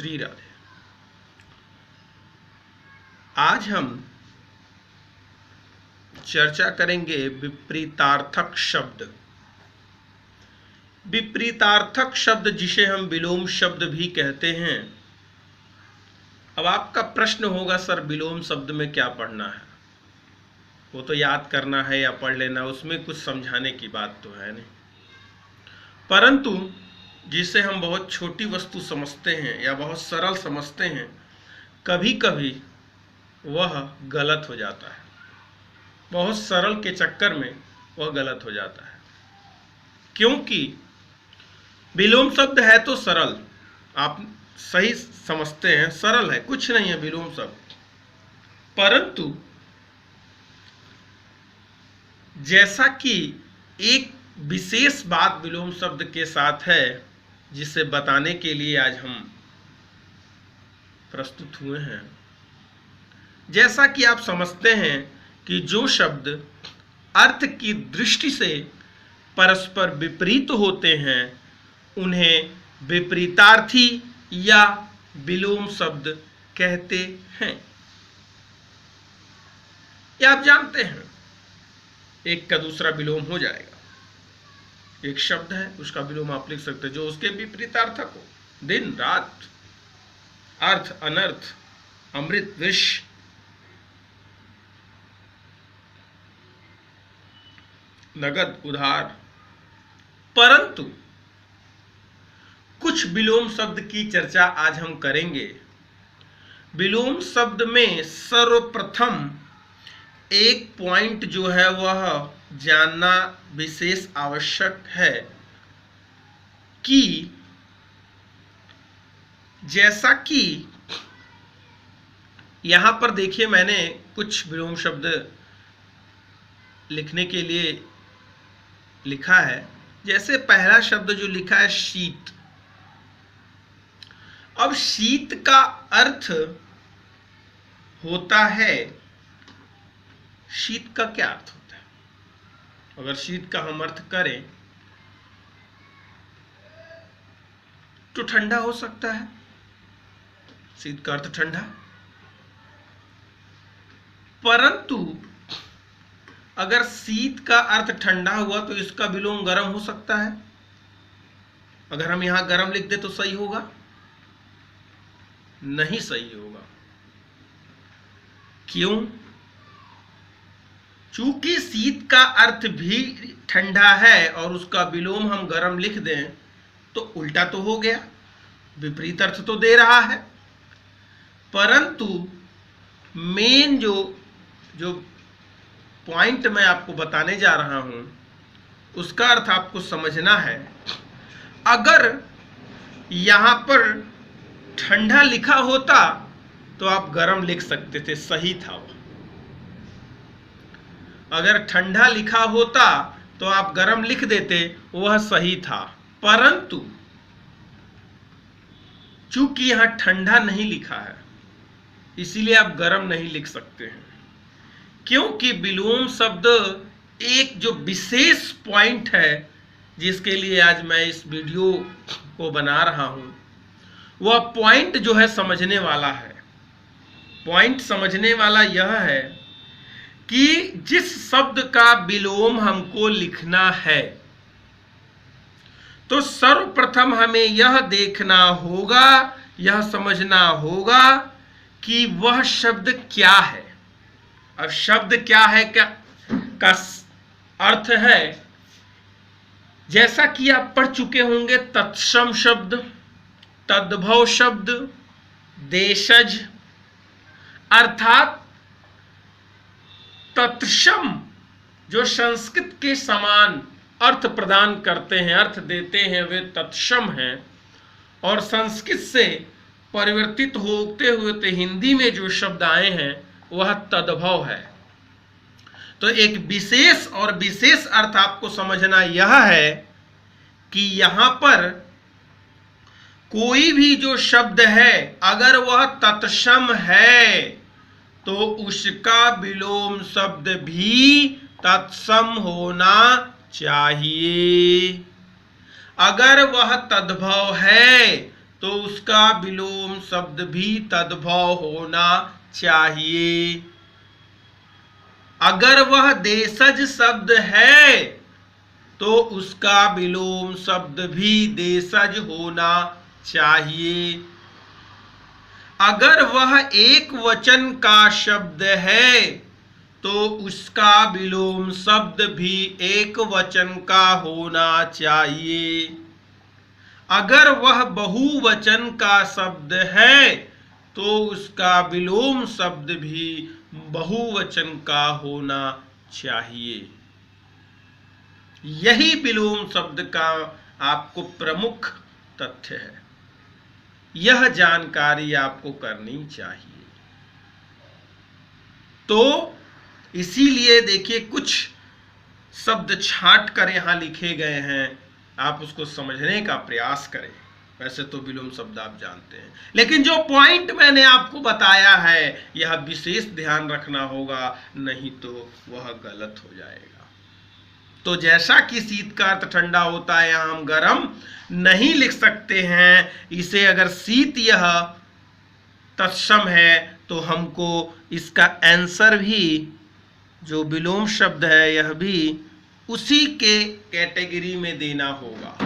श्री राधे। आज हम चर्चा करेंगे विपरीतार्थक शब्द। विपरीतार्थक शब्द जिसे हम विलोम शब्द भी कहते हैं। अब आपका प्रश्न होगा, सर विलोम शब्द में क्या पढ़ना है? वो तो याद करना है या पढ़ लेना, उसमें कुछ समझाने की बात तो है नहीं। परंतु जिसे हम बहुत छोटी वस्तु समझते हैं या बहुत सरल समझते हैं, कभी कभी वह गलत हो जाता है। बहुत सरल के चक्कर में वह गलत हो जाता है, क्योंकि विलोम शब्द है तो सरल, आप सही समझते हैं, सरल है, कुछ नहीं है विलोम शब्द। परंतु जैसा कि एक विशेष बात विलोम शब्द के साथ है, जिसे बताने के लिए आज हम प्रस्तुत हुए हैं। जैसा कि आप समझते हैं कि जो शब्द अर्थ की दृष्टि से परस्पर विपरीत होते हैं, उन्हें विपरीतार्थी या विलोम शब्द कहते हैं। यह आप जानते हैं, एक का दूसरा विलोम हो जाएगा। एक शब्द है, उसका विलोम आप लिख सकते हैं जो उसके विपरीतार्थक हो। दिन रात, अर्थ अनर्थ, अमृत विष, नगद उधार। परंतु कुछ विलोम शब्द की चर्चा आज हम करेंगे। विलोम शब्द में सर्वप्रथम एक पॉइंट जो है वह जानना विशेष आवश्यक है कि जैसा कि यहां पर देखिए, मैंने कुछ विलोम शब्द लिखने के लिए लिखा है। जैसे पहला शब्द जो लिखा है शीत। अब शीत का अर्थ होता है, शीत का क्या अर्थ होता है? अगर शीत का हम अर्थ करें तो ठंडा हो सकता है। शीत का अर्थ ठंडा। परंतु अगर शीत का अर्थ ठंडा हुआ तो इसका विलोम गर्म हो सकता है। अगर हम यहां गर्म लिख दे तो सही होगा? नहीं सही होगा। क्यों? चूंकि शीत का अर्थ भी ठंडा है और उसका विलोम हम गर्म लिख दें तो उल्टा तो हो गया, विपरीत अर्थ तो दे रहा है। परंतु मेन जो पॉइंट मैं आपको बताने जा रहा हूं, उसका अर्थ आपको समझना है। अगर यहां पर ठंडा लिखा होता तो आप गर्म लिख सकते थे, सही था वो। अगर ठंडा लिखा होता तो आप गर्म लिख देते, वह सही था। परंतु चूंकि यहां ठंडा नहीं लिखा है, इसीलिए आप गर्म नहीं लिख सकते हैं। क्योंकि विलोम शब्द एक जो विशेष पॉइंट है, जिसके लिए आज मैं इस वीडियो को बना रहा हूं, वह पॉइंट जो है समझने वाला है। पॉइंट समझने वाला यह है कि जिस शब्द का विलोम हमको लिखना है, तो सर्वप्रथम हमें यह देखना होगा, यह समझना होगा कि वह शब्द क्या है। अब शब्द क्या है का अर्थ है, जैसा कि आप पढ़ चुके होंगे, तत्सम शब्द, तद्भव शब्द, देशज, अर्थात तत्सम जो संस्कृत के समान अर्थ प्रदान करते हैं, अर्थ देते हैं, वे तत्सम हैं। और संस्कृत से परिवर्तित होते हुए हिंदी में जो शब्द आए हैं वह तद्भव है। तो एक विशेष और विशेष अर्थ आपको समझना यह है कि यहां पर कोई भी जो शब्द है, अगर वह तत्सम है तो उसका विलोम शब्द भी तत्सम होना चाहिए। अगर वह तद्भव है तो उसका विलोम शब्द भी तद्भव होना चाहिए। अगर वह देशज शब्द है तो उसका विलोम शब्द भी देशज होना चाहिए। अगर वह एक वचन का शब्द है तो उसका विलोम शब्द भी एक वचन का होना चाहिए। अगर वह बहुवचन का शब्द है तो उसका विलोम शब्द भी बहुवचन का होना चाहिए। यही विलोम शब्द का आपको प्रमुख तथ्य है। यह जानकारी आपको करनी चाहिए। तो इसीलिए देखिए कुछ शब्द छांट कर यहां लिखे गए हैं, आप उसको समझने का प्रयास करें। वैसे तो विलोम शब्द आप जानते हैं, लेकिन जो पॉइंट मैंने आपको बताया है यह विशेष ध्यान रखना होगा, नहीं तो वह गलत हो जाएगा। तो जैसा कि शीत का अर्थ ठंडा होता है, यहां हम गर्म नहीं लिख सकते हैं। इसे अगर शीत यह तत्सम है तो हमको इसका आंसर भी जो विलोम शब्द है यह भी उसी के कैटेगरी में देना होगा,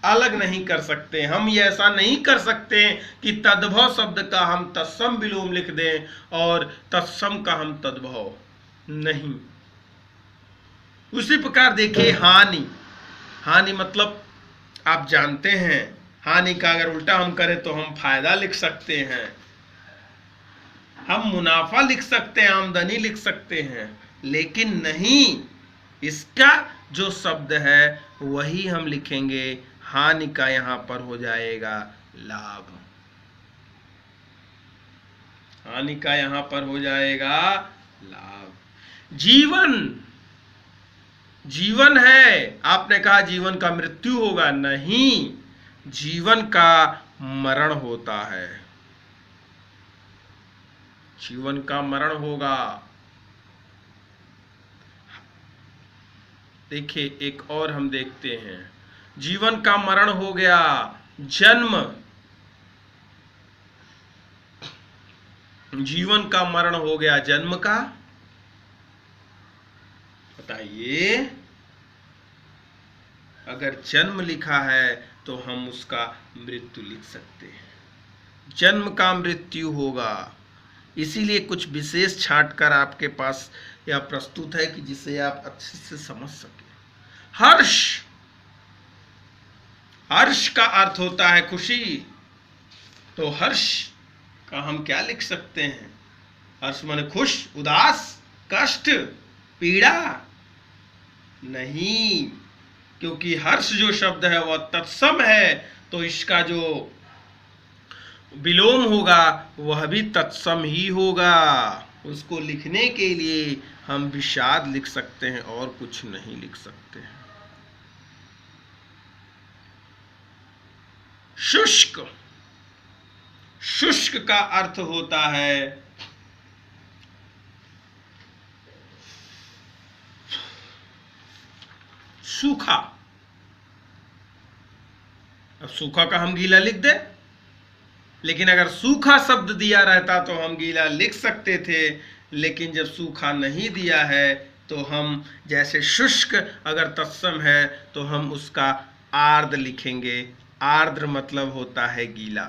अलग नहीं कर सकते हम। ये ऐसा नहीं कर सकते कि तद्भव शब्द का हम तत्सम विलोम लिख दें और तत्सम का हम तद्भव नहीं। उसी प्रकार देखिए हानि, हानि मतलब आप जानते हैं, हानि का अगर उल्टा हम करें तो हम फायदा लिख सकते हैं, हम मुनाफा लिख सकते हैं, आमदनी लिख सकते हैं, लेकिन नहीं, इसका जो शब्द है वही हम लिखेंगे। हानि का यहां पर हो जाएगा लाभ, हानि का यहां पर हो जाएगा लाभ। जीवन, जीवन है, आपने कहा जीवन का मृत्यु होगा, नहीं, जीवन का मरण होता है, जीवन का मरण होगा। देखिए एक और हम देखते हैं, जीवन का मरण हो गया जन्म, जीवन का मरण हो गया जन्म का। बताइए, अगर जन्म लिखा है तो हम उसका मृत्यु लिख सकते हैं, जन्म का मृत्यु होगा। इसीलिए कुछ विशेष छांटकर आपके पास यह प्रस्तुत है कि जिसे आप अच्छे से समझ सके। हर्ष, हर्ष का अर्थ होता है खुशी, तो हर्ष का हम क्या लिख सकते हैं? हर्ष माने खुश, उदास, कष्ट, पीड़ा नहीं, क्योंकि हर्ष जो शब्द है वह तत्सम है, तो इसका जो विलोम होगा वह भी तत्सम ही होगा। उसको लिखने के लिए हम विषाद लिख सकते हैं और कुछ नहीं लिख सकते हैं। शुष्क, शुष्क का अर्थ होता है सूखा। अब सूखा का हम गीला लिख दे, लेकिन अगर सूखा शब्द दिया रहता तो हम गीला लिख सकते थे, लेकिन जब सूखा नहीं दिया है तो हम जैसे शुष्क अगर तत्सम है तो हम उसका आर्द्र लिखेंगे। आर्द्र मतलब होता है गीला।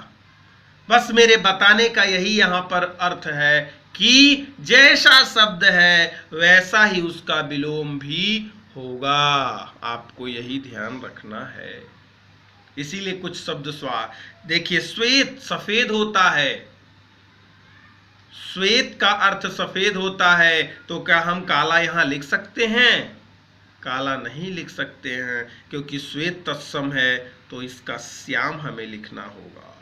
बस मेरे बताने का यही यहाँ पर अर्थ है कि जैसा शब्द है वैसा ही उसका विलोम भी होगा, आपको यही ध्यान रखना है। इसीलिए कुछ शब्द देखिए, श्वेत सफेद होता है, श्वेत का अर्थ सफेद होता है, तो क्या हम काला यहां लिख सकते हैं? काला नहीं लिख सकते हैं, क्योंकि श्वेत तत्सम है, तो इसका श्याम हमें लिखना होगा।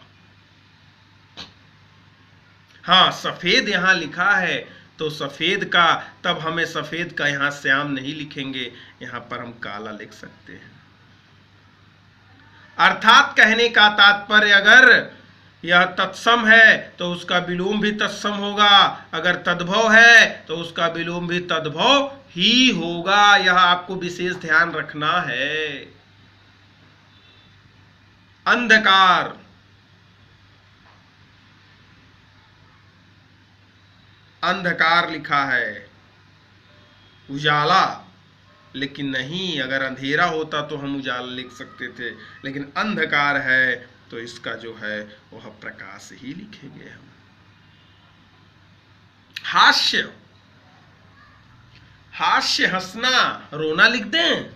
हाँ, सफेद यहां लिखा है तो सफेद का, तब हमें सफेद का यहां श्याम नहीं लिखेंगे, यहां पर हम काला लिख सकते हैं। अर्थात कहने का तात्पर्य, अगर यह तत्सम है तो उसका विलोम भी तत्सम होगा, अगर तद्भव है तो उसका विलोम भी तद्भव ही होगा। यह आपको विशेष ध्यान रखना है। अंधकार, अंधकार लिखा है, उजाला, लेकिन नहीं, अगर अंधेरा होता तो हम उजाला लिख सकते थे, लेकिन अंधकार है तो इसका जो है वह प्रकाश ही लिखेंगे हम। हास्य, हास्य हंसना, रोना लिख दें?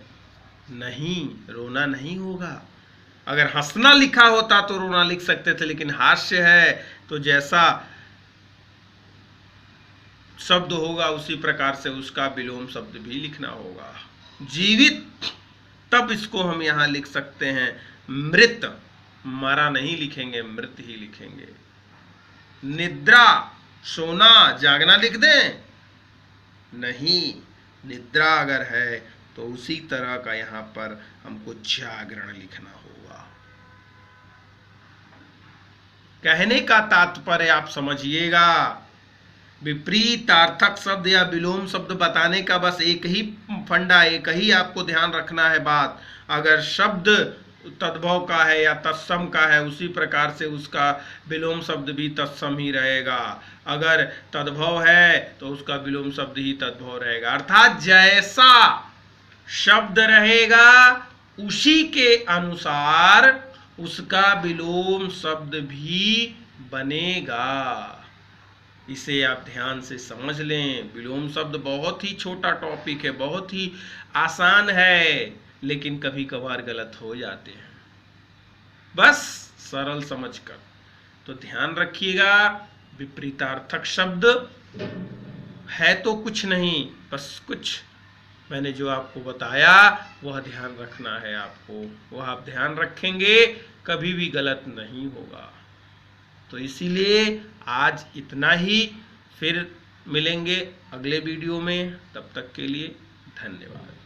नहीं, रोना नहीं होगा। अगर हंसना लिखा होता तो रोना लिख सकते थे, लेकिन हास्य है तो जैसा शब्द होगा उसी प्रकार से उसका विलोम शब्द भी लिखना होगा। जीवित, तब इसको हम यहां लिख सकते हैं मृत, मरा नहीं लिखेंगे, मृत ही लिखेंगे। निद्रा, सोना, जागना लिख दें? नहीं, निद्रा अगर है तो उसी तरह का यहां पर हमको जागरण लिखना होगा। कहने का तात्पर्य आप समझिएगा, विपरीतार्थक शब्द या विलोम शब्द बताने का बस एक ही फंडा, एक ही आपको ध्यान रखना है बात। अगर शब्द तद्भव का है या तत्सम का है, उसी प्रकार से उसका विलोम शब्द भी तत्सम ही रहेगा। अगर तद्भव है तो उसका विलोम शब्द ही तद्भव रहेगा। अर्थात जैसा शब्द रहेगा उसी के अनुसार उसका विलोम शब्द भी बनेगा। इसे आप ध्यान से समझ लें। विलोम शब्द बहुत ही छोटा टॉपिक है, बहुत ही आसान है, लेकिन कभी कभार गलत हो जाते हैं, बस सरल समझकर। तो ध्यान रखिएगा, विपरीतार्थक शब्द है तो कुछ नहीं, बस कुछ मैंने जो आपको बताया वह ध्यान रखना है आपको, वह आप ध्यान रखेंगे कभी भी गलत नहीं होगा। तो इसीलिए आज इतना ही, फिर मिलेंगे अगले वीडियो में, तब तक के लिए धन्यवाद।